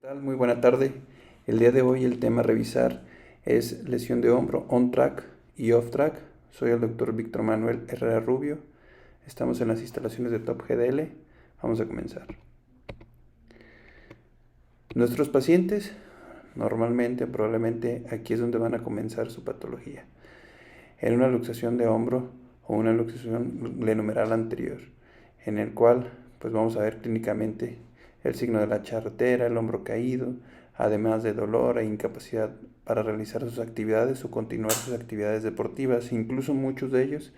¿Qué tal? Muy buena tarde. El día de hoy el tema a revisar es lesión de hombro on-track y off-track. Soy el doctor Víctor Manuel Herrera Rubio. Estamos en las instalaciones de Top GDL. Vamos a comenzar. Nuestros pacientes, normalmente, probablemente, aquí es donde van a comenzar su patología. En una luxación de hombro o una luxación glenohumeral anterior, en el cual pues vamos a ver clínicamente el signo de la charretera, el hombro caído, además de dolor e incapacidad para realizar sus actividades o continuar sus actividades deportivas, incluso muchos de ellos,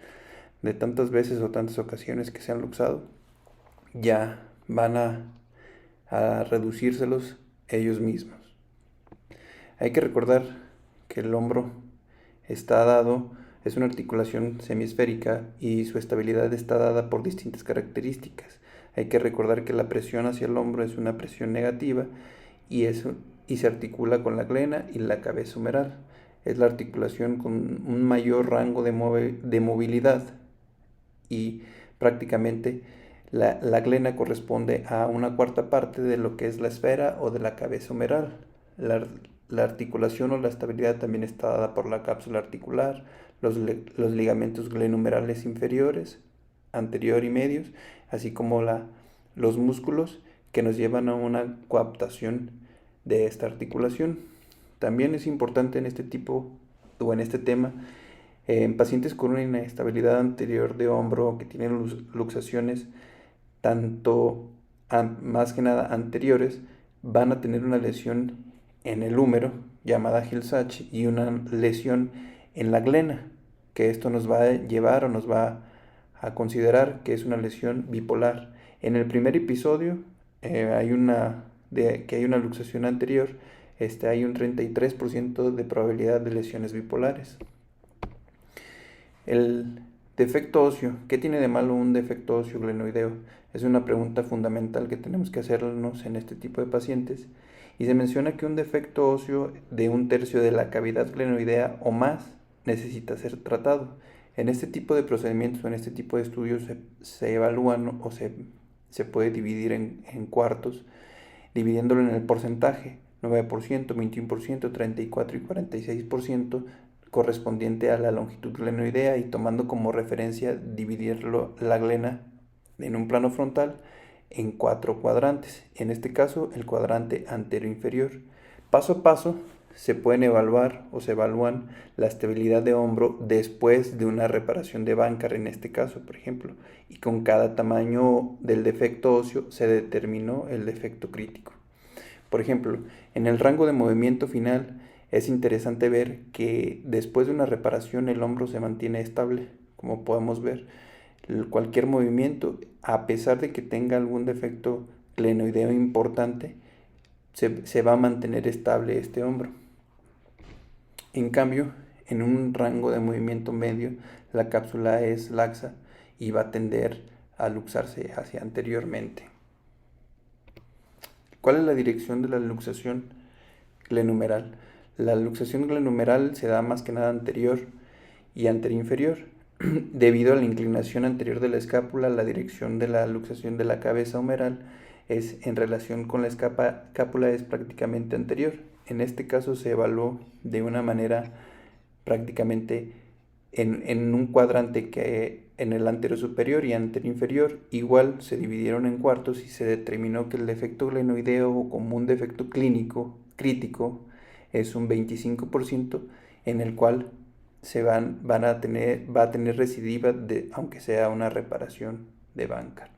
de tantas veces o tantas ocasiones que se han luxado, ya van a reducírselos ellos mismos. Hay que recordar que el hombro está dado, es una articulación semiesférica y su estabilidad está dada por distintas características. Hay que recordar que la presión hacia el hombro es una presión negativa y se articula con la glena y la cabeza humeral. Es la articulación con un mayor rango de movilidad y prácticamente la glena corresponde a una cuarta parte de lo que es la esfera o de la cabeza humeral. La, la articulación o la estabilidad también está dada por la cápsula articular, los ligamentos glenumerales inferiores, anterior y medios, así como los músculos que nos llevan a una coaptación de esta articulación. También es importante en este tipo o en este tema en pacientes con una inestabilidad anterior de hombro que tienen luxaciones tanto más que nada anteriores, van a tener una lesión en el húmero llamada Hill-Sachs y una lesión en la glena, que esto nos va a llevar o nos va a considerar que es una lesión bipolar. En el primer episodio que hay una luxación anterior, hay un 33% de probabilidad de lesiones bipolares. El defecto óseo. ¿Qué tiene de malo un defecto óseo glenoideo? Es una pregunta fundamental que tenemos que hacernos en este tipo de pacientes. Y se menciona que un defecto óseo de 1/3 de la cavidad glenoidea o más necesita ser tratado. En este tipo de procedimientos o en este tipo de estudios se evalúan o se puede dividir en cuartos, dividiéndolo en el porcentaje, 9%, 21%, 34% y 46%, correspondiente a la longitud glenoidea y tomando como referencia dividirlo la glena en un plano frontal en 4 cuadrantes, en este caso el cuadrante antero-inferior. Paso a paso se pueden evaluar o se evalúan la estabilidad de hombro después de una reparación de Bankart en este caso, por ejemplo, y con cada tamaño del defecto óseo se determinó el defecto crítico. Por ejemplo, en el rango de movimiento final es interesante ver que después de una reparación el hombro se mantiene estable, como podemos ver. Cualquier movimiento, a pesar de que tenga algún defecto glenoideo importante, se va a mantener estable este hombro. En cambio, en un rango de movimiento medio, la cápsula es laxa y va a tender a luxarse hacia anteriormente. ¿Cuál es la dirección de la luxación glenohumeral? La luxación glenohumeral se da más que nada anterior y anteroinferior. Debido a la inclinación anterior de la escápula, la dirección de la luxación de la cabeza humeral es en relación con la escápula es prácticamente anterior. En este caso se evaluó de una manera prácticamente en un cuadrante que en el antero superior y antero inferior igual se dividieron en cuartos y se determinó que el defecto glenoideo o como un defecto clínico crítico es un 25% en el cual va a tener recidiva aunque sea una reparación de Bankart.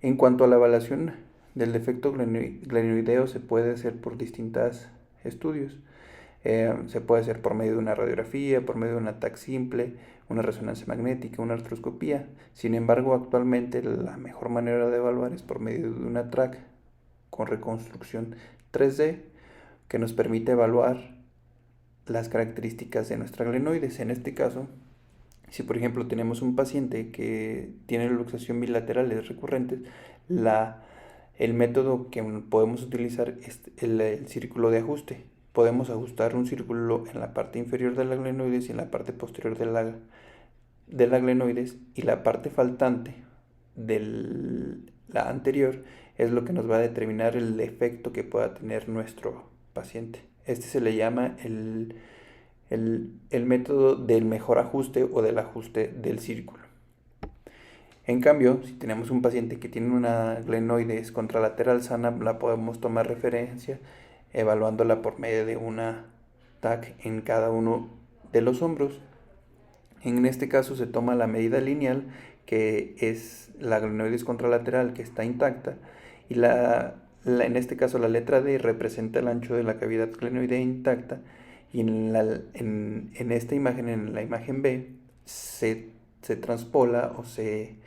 En cuanto a la evaluación del defecto glenoideo se puede hacer por distintos estudios. Se puede hacer por medio de una radiografía, por medio de un TAC simple, una resonancia magnética, una artroscopía. Sin embargo, actualmente la mejor manera de evaluar es por medio de una TRAC con reconstrucción 3D que nos permite evaluar las características de nuestra glenoides. En este caso, si por ejemplo tenemos un paciente que tiene luxación bilaterales recurrentes, el método que podemos utilizar es el círculo de ajuste. Podemos ajustar un círculo en la parte inferior de la glenoides y en la parte posterior de la glenoides, y la parte faltante de la anterior es lo que nos va a determinar el efecto que pueda tener nuestro paciente. Este se le llama el método del mejor ajuste o del ajuste del círculo. En cambio, si tenemos un paciente que tiene una glenoides contralateral sana, la podemos tomar referencia evaluándola por medio de una TAC en cada uno de los hombros. En este caso se toma la medida lineal, que es la glenoides contralateral que está intacta, y en este caso la letra D representa el ancho de la cavidad glenoidea intacta, y en esta imagen, en la imagen B, se transpola o se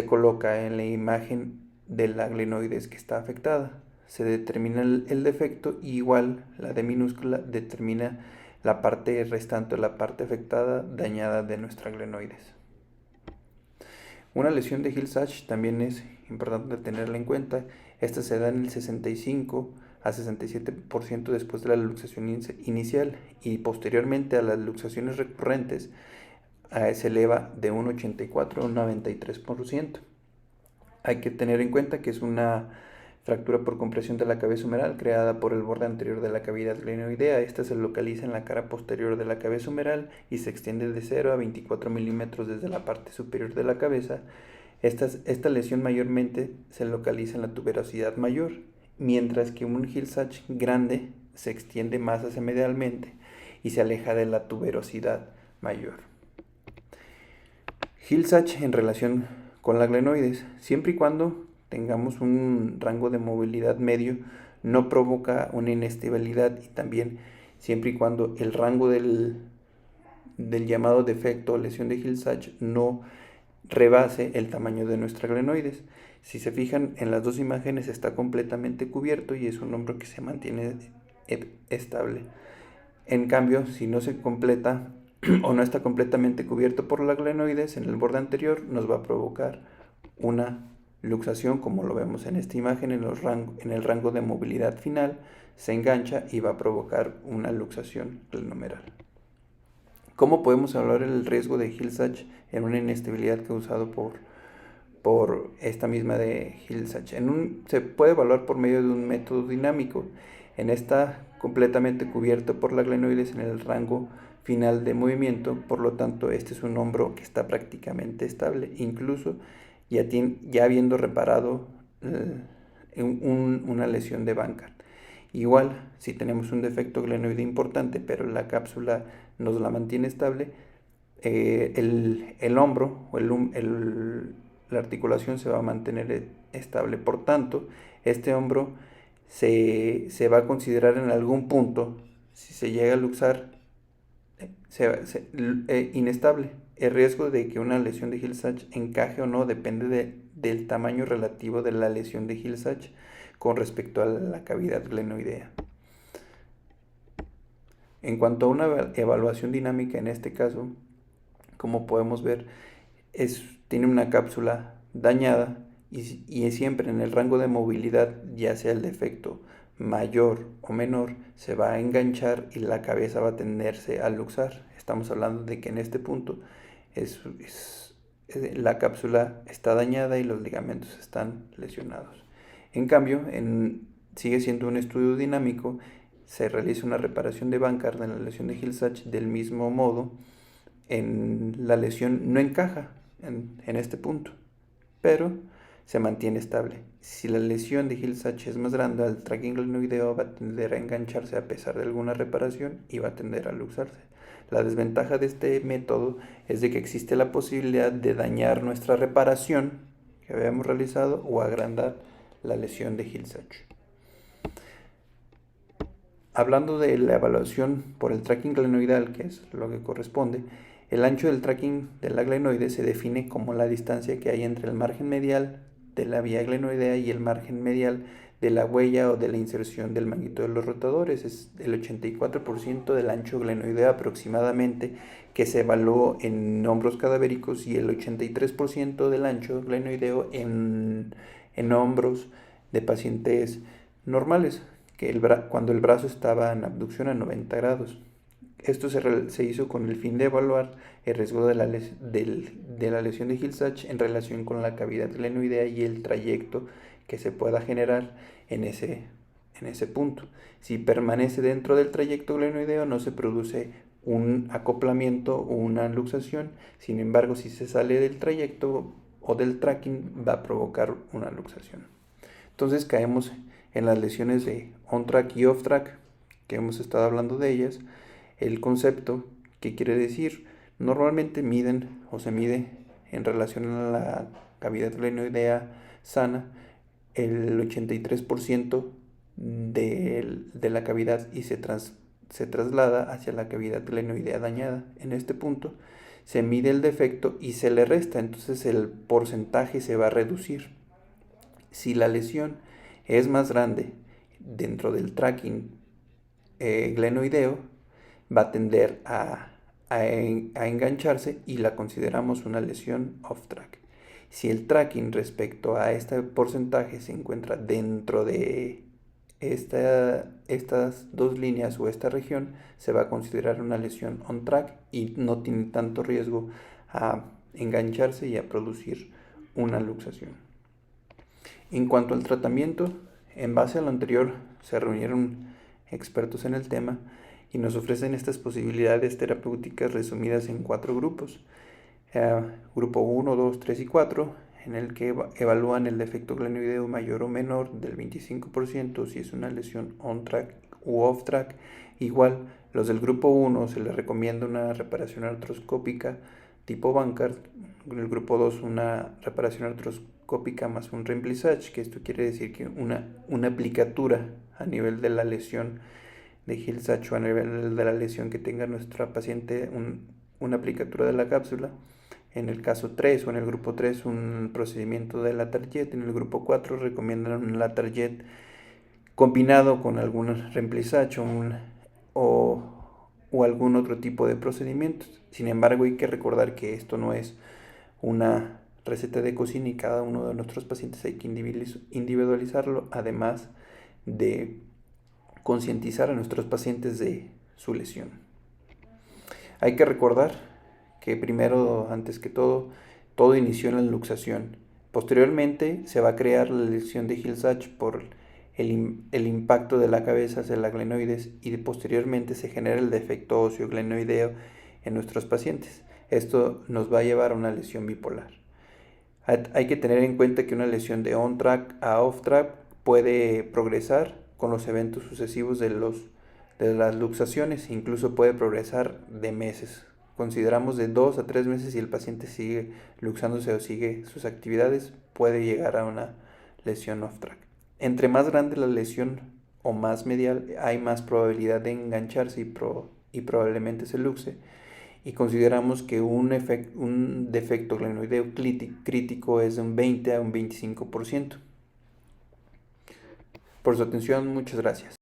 coloca en la imagen de la glenoides que está afectada. Se determina el defecto y igual la D minúscula determina la parte restante o la parte afectada dañada de nuestra glenoides. Una lesión de Hill-Sachs también es importante tenerla en cuenta. Esta se da en el 65 a 67% después de la luxación inicial, y posteriormente a las luxaciones recurrentes se eleva de un 84 a un 93%. Hay que tener en cuenta que es una fractura por compresión de la cabeza humeral creada por el borde anterior de la cavidad glenoidea. Esta se localiza en la cara posterior de la cabeza humeral y se extiende de 0 a 24 milímetros desde la parte superior de la cabeza. Esta lesión mayormente se localiza en la tuberosidad mayor, mientras que un Hill-Sachs grande se extiende más hacia medialmente y se aleja de la tuberosidad mayor. Hill-Sachs en relación con la glenoides, siempre y cuando tengamos un rango de movilidad medio, no provoca una inestabilidad, y también siempre y cuando el rango del llamado defecto o lesión de Hill-Sachs no rebase el tamaño de nuestra glenoides. Si se fijan en las dos imágenes, está completamente cubierto y es un hombro que se mantiene estable. En cambio, si no se completa o no está completamente cubierto por la glenoides en el borde anterior, nos va a provocar una luxación, como lo vemos en esta imagen. En el rango de movilidad final se engancha y va a provocar una luxación glenomeral. ¿Cómo podemos evaluar el riesgo de Hill-Sachs en una inestabilidad causada por esta misma de Hill-Sachs? Se puede evaluar por medio de un método dinámico. Está completamente cubierto por la glenoides en el rango final de movimiento, por lo tanto este es un hombro que está prácticamente estable, incluso ya habiendo reparado una lesión de Bankart. Igual, si tenemos un defecto glenoide importante, pero la cápsula nos la mantiene estable, el hombro o la articulación se va a mantener estable. Por tanto, este hombro se va a considerar en algún punto, si se llega a luxar, inestable. El riesgo de que una lesión de Hill-Sachs encaje o no depende del tamaño relativo de la lesión de Hill-Sachs con respecto a la cavidad glenoidea. En cuanto a una evaluación dinámica, en este caso, como podemos ver, tiene una cápsula dañada y siempre en el rango de movilidad, ya sea el defecto mayor o menor, se va a enganchar y la cabeza va a tenderse a luxar. Estamos hablando de que en este punto la cápsula está dañada y los ligamentos están lesionados. En cambio, sigue siendo un estudio dinámico. Se realiza una reparación de Bankart en la lesión de Hill-Sachs del mismo modo. La lesión no encaja en este punto, pero se mantiene estable. Si la lesión de Hill-Sachs es más grande, el tracking glenoideo va a tender a engancharse a pesar de alguna reparación y va a tender a luxarse. La desventaja de este método es de que existe la posibilidad de dañar nuestra reparación que habíamos realizado o agrandar la lesión de Hill-Sachs. Hablando de la evaluación por el tracking glenoidal, que es lo que corresponde, el ancho del tracking de la glenoide se define como la distancia que hay entre el margen medial de la vía glenoidea y el margen medial de la huella o de la inserción del manguito de los rotadores. Es el 84% del ancho glenoideo aproximadamente que se evaluó en hombros cadavéricos y el 83% del ancho glenoideo en hombros de pacientes normales, cuando el brazo estaba en abducción a 90 grados. Esto se hizo con el fin de evaluar el riesgo de la lesión de Hill-Sachs en relación con la cavidad glenoidea y el trayecto que se pueda generar en ese punto. Si permanece dentro del trayecto glenoideo, no se produce un acoplamiento o una luxación. Sin embargo, si se sale del trayecto o del tracking, va a provocar una luxación. Entonces caemos en las lesiones de on-track y off-track, que hemos estado hablando de ellas. El concepto, ¿qué quiere decir? Normalmente miden o se mide en relación a la cavidad glenoidea sana el 83% de la cavidad y se traslada hacia la cavidad glenoidea dañada. En este punto se mide el defecto y se le resta, entonces el porcentaje se va a reducir. Si la lesión es más grande dentro del tracking glenoideo, va a tender a engancharse y la consideramos una lesión off-track. Si el tracking respecto a este porcentaje se encuentra dentro de estas dos líneas o esta región, se va a considerar una lesión on-track y no tiene tanto riesgo a engancharse y a producir una luxación. En cuanto al tratamiento, en base a lo anterior, se reunieron expertos en el tema y nos ofrecen estas posibilidades terapéuticas resumidas en 4 grupos. Grupo 1, 2, 3 y 4, en el que evalúan el defecto glenoideo mayor o menor del 25% si es una lesión on-track u off-track. Igual, los del grupo 1 se les recomienda una reparación artroscópica tipo Bankart, en el grupo 2 una reparación artroscópica más un remplissage, que esto quiere decir que una aplicatura a nivel de la lesión de Hill-Sachs o a nivel de la lesión que tenga nuestra paciente, una aplicatura de la cápsula. En el caso 3 o en el grupo 3 un procedimiento de Latarjet. En el grupo 4 recomiendan un Latarjet combinado con algún remplissage o algún otro tipo de procedimientos. Sin embargo, hay que recordar que esto no es una receta de cocina y cada uno de nuestros pacientes hay que individualizarlo, además de concientizar a nuestros pacientes de su lesión. Hay que recordar que primero, antes que todo inició en la luxación. Posteriormente se va a crear la lesión de Hill-Sachs por el impacto de la cabeza hacia la glenoides y posteriormente se genera el defecto óseo glenoideo en nuestros pacientes. Esto nos va a llevar a una lesión bipolar. Hay que tener en cuenta que una lesión de on-track a off-track puede progresar con los eventos sucesivos de las luxaciones, incluso puede progresar de meses. Consideramos de 2 a 3 meses si el paciente sigue luxándose o sigue sus actividades, puede llegar a una lesión off-track. Entre más grande la lesión o más medial, hay más probabilidad de engancharse y probablemente se luxe. Y consideramos que un defecto glenoideo crítico es de un 20 a un 25%. Por su atención, muchas gracias.